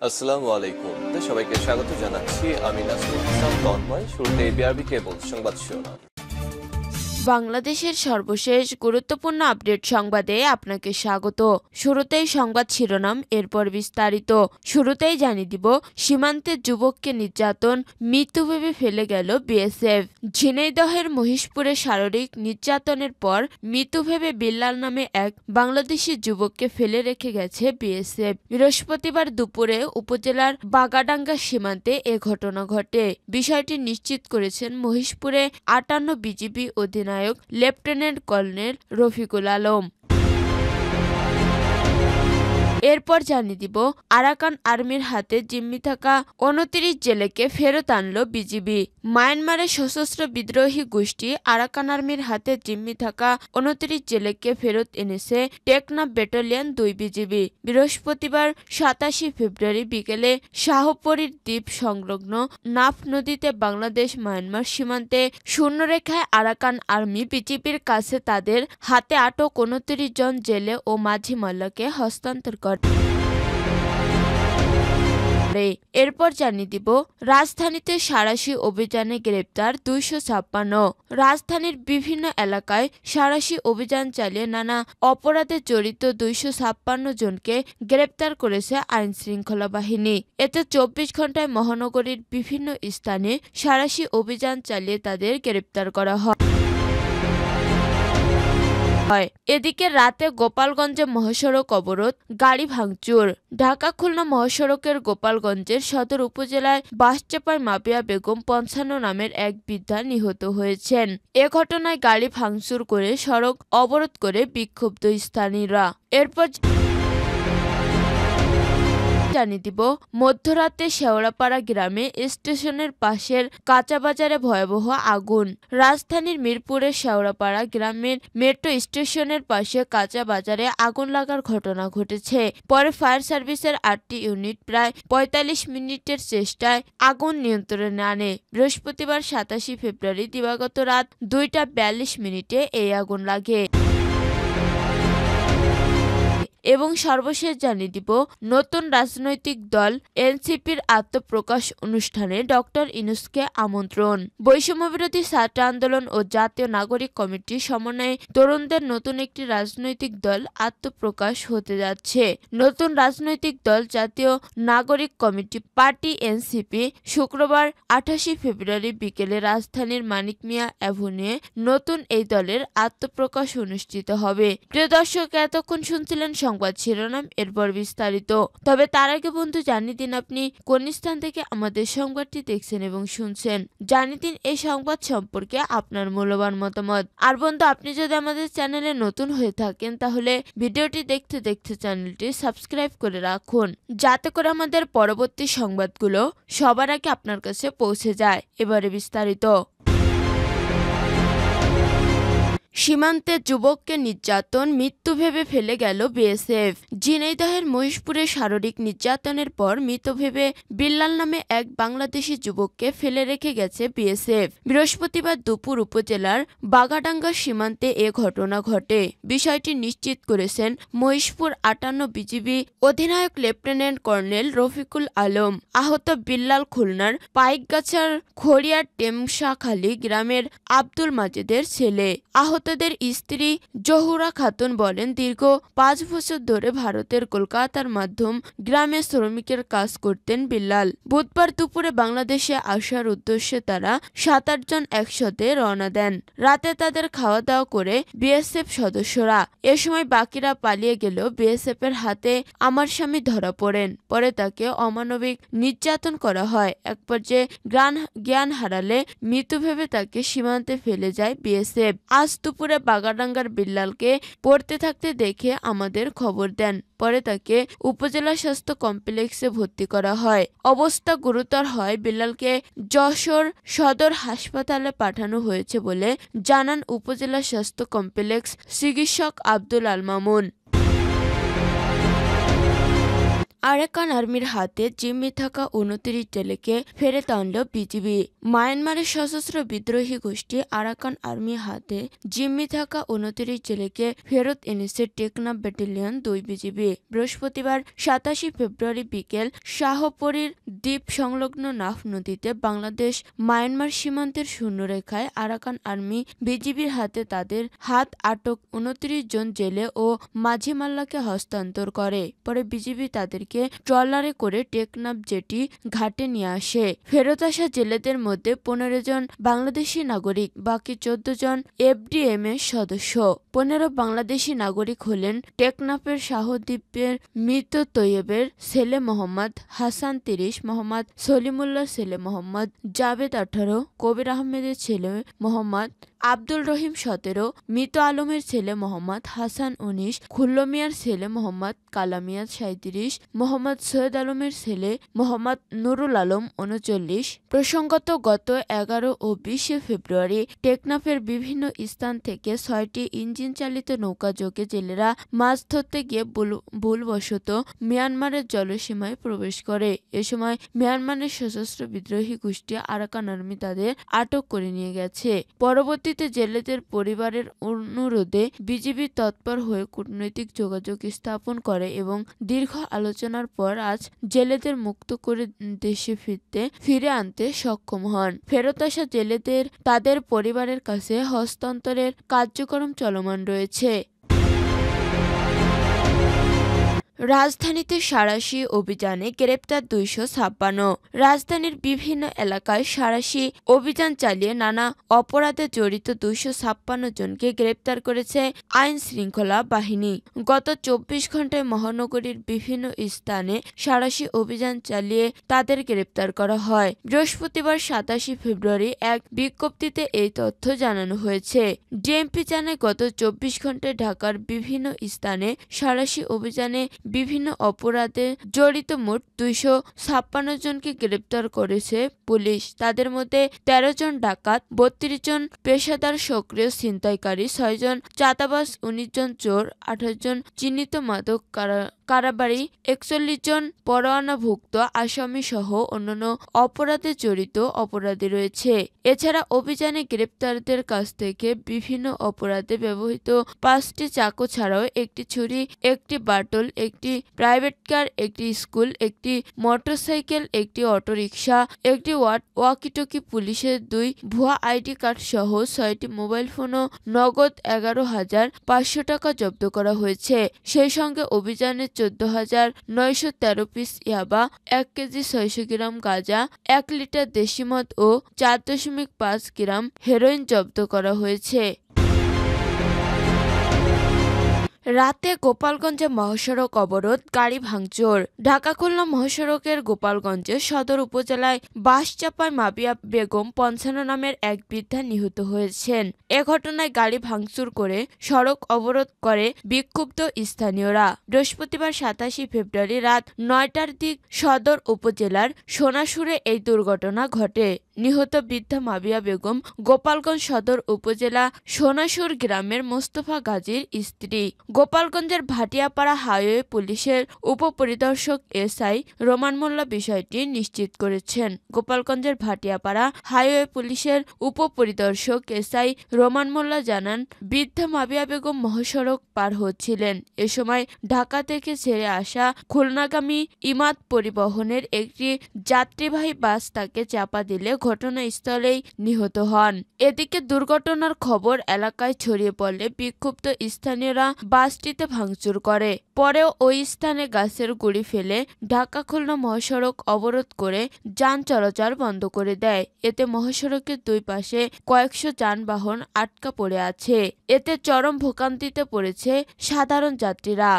আসসালামু আলাইকুম। সবাইকে স্বাগত জানাচ্ছি। আমি নাসরুল ইসলাম তন্ময়। শুরুতে বিআরবি কেবল সংবাদ শিরোনাম। বাংলাদেশের সর্বশেষ গুরুত্বপূর্ণ আপডেট সংবাদে আপনাকে স্বাগত। শুরুতেই সংবাদ শিরোনাম, এরপর বিস্তারিত। শুরুতেই জানিয়ে দিব, সীমান্তে যুবককে নির্যাতন, মৃত্যু ভেবে ফেলে গেল বিএসএফ। ঝিনাইদহের মহিষপুরে শারীরিক নির্যাতনের পর মৃত্যু ভেবে বিল্লাল নামে এক বাংলাদেশি যুবককে ফেলে রেখে গেছে বিএসএফ। বৃহস্পতিবার দুপুরে উপজেলার বাগাডাঙ্গা সীমান্তে এ ঘটনা ঘটে। বিষয়টি নিশ্চিত করেছেন মহিষপুরে ৫৮ বিজিবি অধিনায়ক লেফটেন্যান্ট কর্নেল রফিকুল আলম। এরপর জানিয়ে দিব, আরাকান আর্মির হাতে জিম্মি থাকা ২৯ জেলেকে ফেরত আনল বিজিবি। মায়ানমারের সশস্ত্র বিদ্রোহী গোষ্ঠী আরাকান আর্মির হাতে জিম্মি থাকা ২৯ জেলেকে ফেরত এনেছে টেকনাফ ব্যাটালিয়ন ২ বিজিবি। বৃহস্পতিবার ২৭ ফেব্রুয়ারি বিকেলে শাহপরীর দ্বীপ সংলগ্ন নাফ নদীতে বাংলাদেশ মায়ানমার সীমান্তে শূন্যরেখায় আরাকান আর্মি বিজিবির কাছে তাদের হাতে আটক ২৯ জন জেলে ও মাঝি মাল্লাকে হস্তান্তর করে। এরপর জানিয়ে দিব, রাজধানীতে সাঁড়াশি অভিযানে গ্রেপ্তার ২৫৬। রাজধানীর বিভিন্ন এলাকায় সাঁড়াশি অভিযান চালিয়ে নানা অপরাধে জড়িত ২৫৬ জনকে গ্রেপ্তার করেছে আইন শৃঙ্খলা বাহিনী। এতে ২৪ ঘন্টায় মহানগরীর বিভিন্ন স্থানে সাঁড়াশি অভিযান চালিয়ে তাদের গ্রেপ্তার করা হয়। এদিকে রাতে গোপালগঞ্জে মহাসড়ক অবরোধ, গাড়ি ভাঙচুর। ঢাকা খুলনা মহাসড়কের গোপালগঞ্জের সদর উপজেলায় বাসচাপায় মাবিয়া বেগম ৫৫ নামের এক বৃদ্ধা নিহত হয়েছেন। এ ঘটনায় গাড়ি ভাঙচুর করে সড়ক অবরোধ করে বিক্ষুব্ধ স্থানীয়রা। এরপর জানিয়ে দিব, মধ্যরাতে শেওড়াপাড়া গ্রামে স্টেশনের পাশের কাঁচা বাজারে ভয়াবহ আগুন। রাজধানীর মিরপুরের শেওড়াপাড়া গ্রামের মেট্রো স্টেশনের পাশে কাঁচা বাজারে আগুন লাগার ঘটনা ঘটেছে। পরে ফায়ার সার্ভিসের ৮টি ইউনিট প্রায় ৪৫ মিনিটের চেষ্টায় আগুন নিয়ন্ত্রণে আনে। বৃহস্পতিবার ২৭ ফেব্রুয়ারি দিবাগত রাত ২টা ৪২ এই আগুন লাগে। এবং সর্বশেষ জানিয়ে দিব, নতুন রাজনৈতিক দল এনসিপির আত্মপ্রকাশ অনুষ্ঠানে ডক্টর ইউনূসকে আমন্ত্রণ। বৈষম্যবিরোধী ছাত্র আন্দোলন ও জাতীয় নাগরিক কমিটির সমন্বয়ে তরুণদের নতুন একটি রাজনৈতিক দল আত্মপ্রকাশ হতে যাচ্ছে। নতুন রাজনৈতিক দল জাতীয় নাগরিক কমিটি পার্টি এনসিপি শুক্রবার ২৮ ফেব্রুয়ারি বিকেলে রাজধানীর মানিক মিয়া অ্যাভিনিউয়ে নতুন এই দলের আত্মপ্রকাশ অনুষ্ঠিত হবে। প্রিয় দর্শক, এতক্ষণ শুনছিলেন সংবাদ শিরোনাম, এরপর বিস্তারিত। তবে তার আগে বন্ধু জানিয়ে দিন আপনি কোন স্থান থেকে আমাদের সংবাদটি দেখছেন এবং শুনছেন। জানিয়ে দিন এই সংবাদ সম্পর্কে আপনার মূল্যবান মতামত। আর বন্ধু, আপনি যদি আমাদের চ্যানেলে নতুন হয়ে থাকেন তাহলে ভিডিওটি দেখতে দেখতে চ্যানেলটি সাবস্ক্রাইব করে রাখুন, যাতে করে আমাদের পরবর্তী সংবাদগুলো সবার আগে আপনার কাছে পৌঁছে যায়। এবারে বিস্তারিত। সীমান্তে যুবককে নির্যাতন, মৃত্যু ভেবে ফেলে গেল বিএসএফ। ঝিনাইদহের মহিষপুরে শারীরিক নির্যাতনের পর মৃত ভেবে বিল্লাল নামে এক বাংলাদেশি যুবককে ফেলে রেখে গেছে বিএসএফ। বৃহস্পতিবার দুপুর উপজেলার বাগাডাঙ্গা সীমান্তে এ ঘটনা ঘটে। বিষয়টি নিশ্চিত করেছেন মহিষপুর ৫৮ বিজিবি অধিনায়ক লেফটেন্যান্ট কর্নেল রফিকুল আলম। আহত বিল্লাল খুলনার পাইকগাছার খড়িয়ার টেমশাখালী গ্রামের আব্দুল মাজেদের ছেলে। আহতদের স্ত্রী জহুরা খাতুন বলেন, দীর্ঘ ৫ বছর ধরে ভারতের কলকাতার মাধ্যম গ্রামে শ্রমিকের কাজ করতেন বিল্লাল। বুধবার দুপুরে বাংলাদেশে আসার উদ্দেশ্যে তারা ৭-৮ জন একসাথে রওনা দেন। রাতে তাদের খাওয়া দাওয়া করে বিএসএফ সদস্যরা। এ সময় বাকিরা পালিয়ে গেলেও বিএসএফ এর হাতে আমার স্বামী ধরা পড়েন। পরে তাকে অমানবিক নির্যাতন করা হয়। এক পর্যায়ে জ্ঞান হারালে মৃত ভেবে তাকে সীমান্তে ফেলে যায় বিএসএফ। আজ দুপুরে বাগাডাঙ্গার বিল্লালকে পড়তে থাকতে দেখে আমাদের খবর দেন। পরে তাকে উপজেলা স্বাস্থ্য কমপ্লেক্সে ভর্তি করা হয়। অবস্থা গুরুতর হয় বিল্লালকে যশোর সদর হাসপাতালে পাঠানো হয়েছে বলে জানান উপজেলা স্বাস্থ্য কমপ্লেক্স চিকিৎসক আব্দুল আল মামুন। আরাকান আর্মির হাতে জিম্মি থাকা ২৯ জেলেকে ফেরত আনল বিজিবি। মায়ানমারের সশস্ত্র বিদ্রোহী গোষ্ঠী আরাকান আর্মির হাতে জিম্মি থাকা ২৯ জেলেকে ফেরত এনেছে টেকনাফ ব্যাটালিয়ন ২ বিজিবি। বৃহস্পতিবার ২৭ ফেব্রুয়ারি বিকেল শাহপরীর দ্বীপ সংলগ্ন নাফ নদীতে বাংলাদেশ মায়ানমার সীমান্তের শূন্যরেখায় আরাকান আর্মি বিজিবির হাতে তাদের আটক ২৯ জন জেলে ও মাঝি মাল্লাকে হস্তান্তর করে। পরে বিজিবি তাদেরকে ট্রলারে করে টেকনাফ জেটি ঘাটে নিয়ে আসে। ফেরত আসা জেলেদের মধ্যে ১৫ জন বাংলাদেশি নাগরিক, বাকি ১৪ জন এফডিএম এর সদস্য। ১৫ বাংলাদেশি নাগরিক হলেন টেকনাফের শাহদ্বীপের মৃত তৈয়বের ছেলে মোহাম্মদ হাসান ৩০, মোহাম্মদ সলিমুল্লাহ ছেলে মোহাম্মদ জাবেদ ১৮, কবির আহমেদের ছেলে মোহাম্মদ আব্দুল রহিম ১৭, মৃত আলমের ছেলে মোহাম্মদ হাসান ১৯, খুল্ল মিয়ার ছেলে মোহাম্মদ কালামিয়া ৩৭, মোহাম্মদ সৈয়দ আলমের ছেলে মোহাম্মদ নুরুল আলম ৩৯। প্রসঙ্গত গত ১১ ও ২০ ফেব্রুয়ারি টেকনাফের বিভিন্ন স্থান থেকে ৬টি ইঞ্জিন চালিত নৌকাযোগে জেলেরা মাছ ধরতে গিয়ে ভুলবশত মিয়ানমারের জলসীমায় প্রবেশ করে। এ সময় মিয়ানমারের সশস্ত্র বিদ্রোহী গোষ্ঠী আরাকান আর্মি তাদের আটক করে নিয়ে গেছে। পরবর্তীতে জেলেদের পরিবারের অনুরোধে বিজিবি তৎপর হয়ে কূটনৈতিক যোগাযোগ স্থাপন করে এবং দীর্ঘ আলোচনার পর আজ জেলেদের মুক্ত করে দেশে ফিরে আনতে সক্ষম হন। ফেরত আসা জেলেদের তাদের পরিবারের কাছে হস্তান্তরের কার্যক্রম চলমান রয়েছে। রাজধানীতে সাঁড়াশি অভিযানে গ্রেপ্তার ২৫৬। রাজধানীর বিভিন্ন এলাকায় সাঁড়াশি অভিযান চালিয়ে নানা অপরাধে জড়িত ২৫৬ জনকে গ্রেপ্তার করেছে আইন শৃঙ্খলা বাহিনী। গত ২৪ ঘণ্টায় মহানগরীর বিভিন্ন স্থানে সাঁড়াশি অভিযান চালিয়ে তাদের গ্রেপ্তার করা হয়। বৃহস্পতিবার ২৭ ফেব্রুয়ারি এক বিজ্ঞপ্তিতে এই তথ্য জানানো হয়েছে। ডিএমপি জানায় গত ২৪ ঘণ্টায় ঢাকার বিভিন্ন স্থানে সাঁড়াশি অভিযানে বিভিন্ন অপরাধে জড়িত মোট ২৫৬ জনকে গ্রেপ্তার করেছে পুলিশ। তাদের মধ্যে ১৩ জন ডাকাত, ৩২ জন পেশাদার সক্রিয় ছিনতাইকারী, ৬ জন চাঁদাবাজ, ১৯ জন চোর, ২৮ জন চিহ্নিত মাদক কারবারি, ৪১ জন পরোয়ানাভুক্ত আসামি সহ অন্যান্য অপরাধে জড়িত অপরাধী রয়েছে। এছাড়া অভিযানে গ্রেপ্তারদের কাছ থেকে বিভিন্ন অপরাধে ব্যবহৃত ৫টি চাকু ছাড়াও একটি ছুরি, একটি বাটল, একটি প্রাইভেট কার, একটি স্কুল, একটি মোটরসাইকেল, একটি অটোরিকশা, একটি ওয়াকিটকি, পুলিশের ২ ভুয়া আইডি কার্ড সহ ৬টি মোবাইল ফোন ও নগদ ১১,৫০০ টাকা জব্দ করা হয়েছে। সেই সঙ্গে অভিযানে ১৪,৯১৩ পিস ইয়াবা, ১ কেজি ৬০০ গ্রাম গাঁজা, ১ লিটার দেশি মদ ও ৪.৫ গ্রাম হেরোইন জব্দ করা হয়েছে। রাতে গোপালগঞ্জে মহাসড়ক অবরোধ, গাড়ি ভাঙচুর। ঢাকা খুলনা মহাসড়কের গোপালগঞ্জের সদর উপজেলায় বাঁশচাপায় মাবিয়া বেগম ৫৫ নামের এক বৃদ্ধা নিহত হয়েছেন। এ ঘটনায় গাড়ি ভাঙচুর করে সড়ক অবরোধ করে বিক্ষুব্ধ স্থানীয়রা। বৃহস্পতিবার ২৭ ফেব্রুয়ারি রাত ৯টার দিক সদর উপজেলার সোনাসুরে এই দুর্ঘটনা ঘটে। নিহত বৃদ্ধা মাবিয়া বেগম গোপালগঞ্জ সদর উপজেলা সোনাসুর গ্রামের মোস্তফা গাজীর স্ত্রী। গোপালগঞ্জের ভাটিয়াপাড়া হাইওয়ে পুলিশের উপপরিদর্শক এসআই রোমান মোল্লা বিষয়টি নিশ্চিত করেছেন। গোপালগঞ্জের ভাটিয়াপাড়া হাইওয়ে পুলিশের উপপরিদর্শক এসআই রোমান মোল্লা জানান, বৃদ্ধা মাবিয়া বেগম মহাসড়ক পার হচ্ছিলেন। এ সময় ঢাকা থেকে ছেড়ে আসা খুলনাগামী ইমাদ পরিবহনের একটি যাত্রীবাহী বাস তাকে চাপা দিলে ঘটনাস্থলেই নিহত হন। এদিকে দুর্ঘটনার খবর এলাকায় ছড়িয়ে পড়লে বিক্ষুব্ধ স্থানীয়রা বাসটিতে ভাঙচুর করে। পরেও ওই স্থানে গাছের গুঁড়ি ফেলে ঢাকা খুলনা মহাসড়ক অবরোধ করে যান চলাচল বন্ধ করে দেয়। এতে মহাসড়কের দুই পাশে কয়েকশো যানবাহন আটকা পড়ে আছে। এতে চরম ভোগান্তিতে পড়েছে সাধারণ যাত্রীরা।